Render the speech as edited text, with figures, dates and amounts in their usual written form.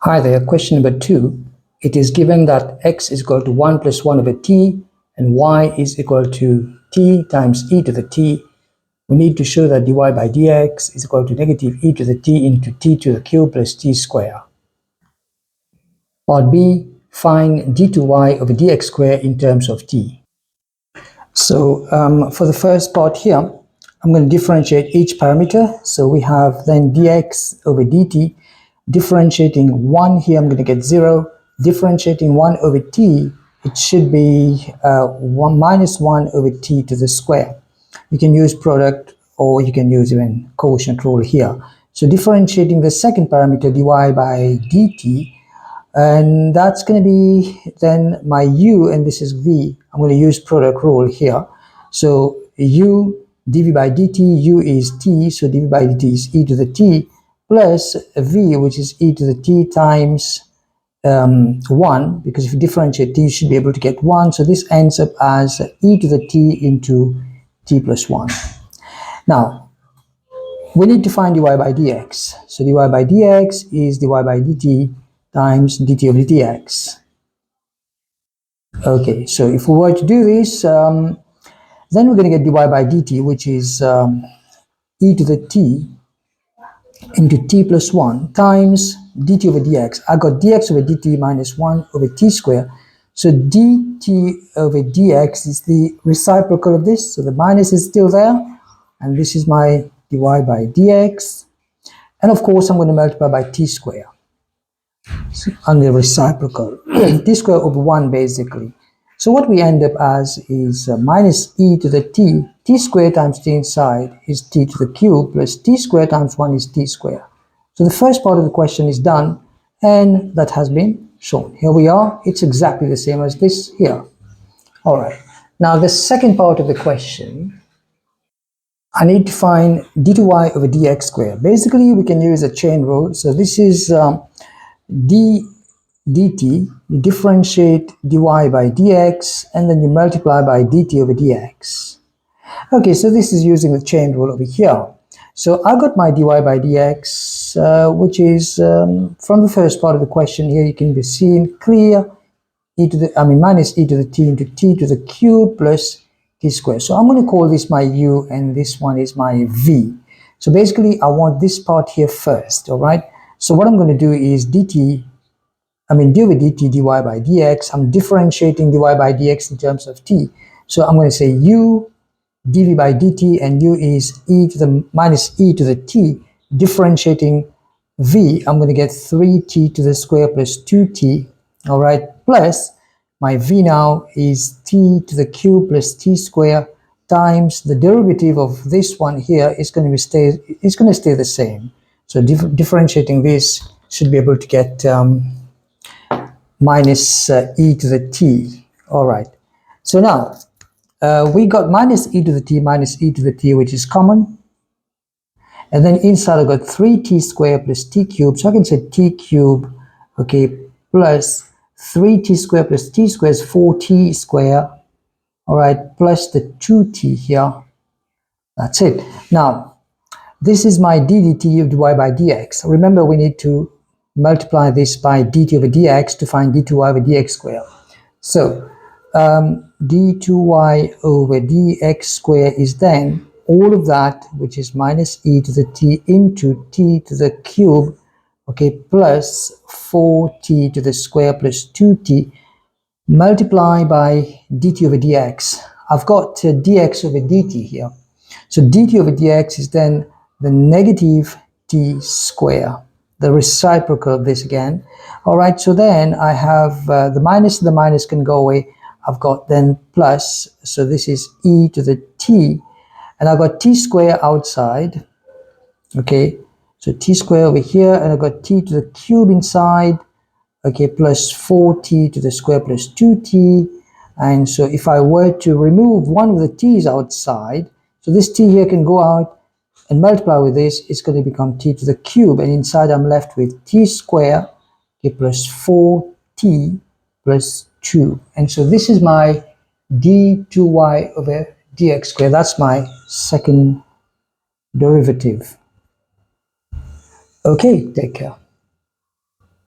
Hi there, question number 2. It is given that x is equal to 1 plus 1 over t and y is equal to t times e to the t. We need to show that dy by dx is equal to negative e to the t into t to the cube plus t square. Part B, find d2y over dx squared in terms of t. So for the first part here, I'm going to differentiate each parameter. So we have then dx over dt. Differentiating 1 here, I'm going to get 0. Differentiating 1 over t, it should be 1 minus 1 over t to the square. You can use product or you can use even quotient rule here. So differentiating the second parameter dy by dt, and that's going to be then my u, and this is v. I'm going to use product rule here. So u dv by dt, u is t, so dv by dt is e to the t, plus v, which is e to the t times 1, because if you differentiate t, you should be able to get 1. So this ends up as e to the t into t plus 1. Now, we need to find dy by dx. So dy by dx is dy by dt times dt over dx. Okay, so if we were to do this, then we're going to get dy by dt, which is e to the t into t plus 1 times dt over dx. I got dx over dt minus 1 over t squared. So dt over dx is the reciprocal of this. So the minus is still there. And this is my dy by dx. And of course, I'm going to multiply by t squared. So on the reciprocal. T squared over 1 basically. So what we end up as is minus e to the t squared times t inside is t to the cube, plus t squared times 1 is t squared. So the first part of the question is done, and that has been shown. Here we are, it's exactly the same as this here. Alright, now the second part of the question, I need to find d2y over dx squared. Basically, we can use a chain rule. So this is dt, you differentiate dy by dx, and then you multiply by dt over dx. Okay, so this is using the chain rule over here. So I got my dy by dx, which is from the first part of the question here, you can be seen clear, minus e to the t into t to the cube plus t squared. So I'm going to call this my u, and this one is my v. So basically, I want this part here first, all right? So what I'm going to do is d over dt dy by dx. I'm differentiating dy by dx in terms of t. So I'm going to say u dv by dt, and u is e to the minus e to the t. Differentiating v, I'm going to get 3t to the square plus 2t, all right, plus my v now is t to the cube plus t square times the derivative of this one here is going to stay the same. So differentiating this should be able to get minus e to the t. All right. So now we got minus e to the t, which is common. And then inside I got 3t squared plus t cubed. So I can say t cubed, okay, plus 3t squared plus t squared is 4t squared. All right, plus the 2t here. That's it. Now, this is my ddt of dy by dx. Remember, we need to multiply this by dt over dx to find d2y over dx squared. So d2y over dx squared is then all of that, which is minus e to the t into t to the cube, okay, plus 4t to the square plus 2t, multiply by dt over dx. I've got dx over dt here. So dt over dx is then the negative t square, the reciprocal of this again. All right, so then I have the minus can go away. I've got then plus, so this is e to the t, and I've got t square outside, okay, so t square over here, and I've got t to the cube inside, okay, plus 4t to the square plus 2t, and so if I were to remove one of the t's outside, so this t here can go out, and multiply with this, it's going to become t to the cube, and inside I'm left with t squared, okay, plus 4t plus 2. And so this is my d2y over dx squared. That's my second derivative. Okay, take care.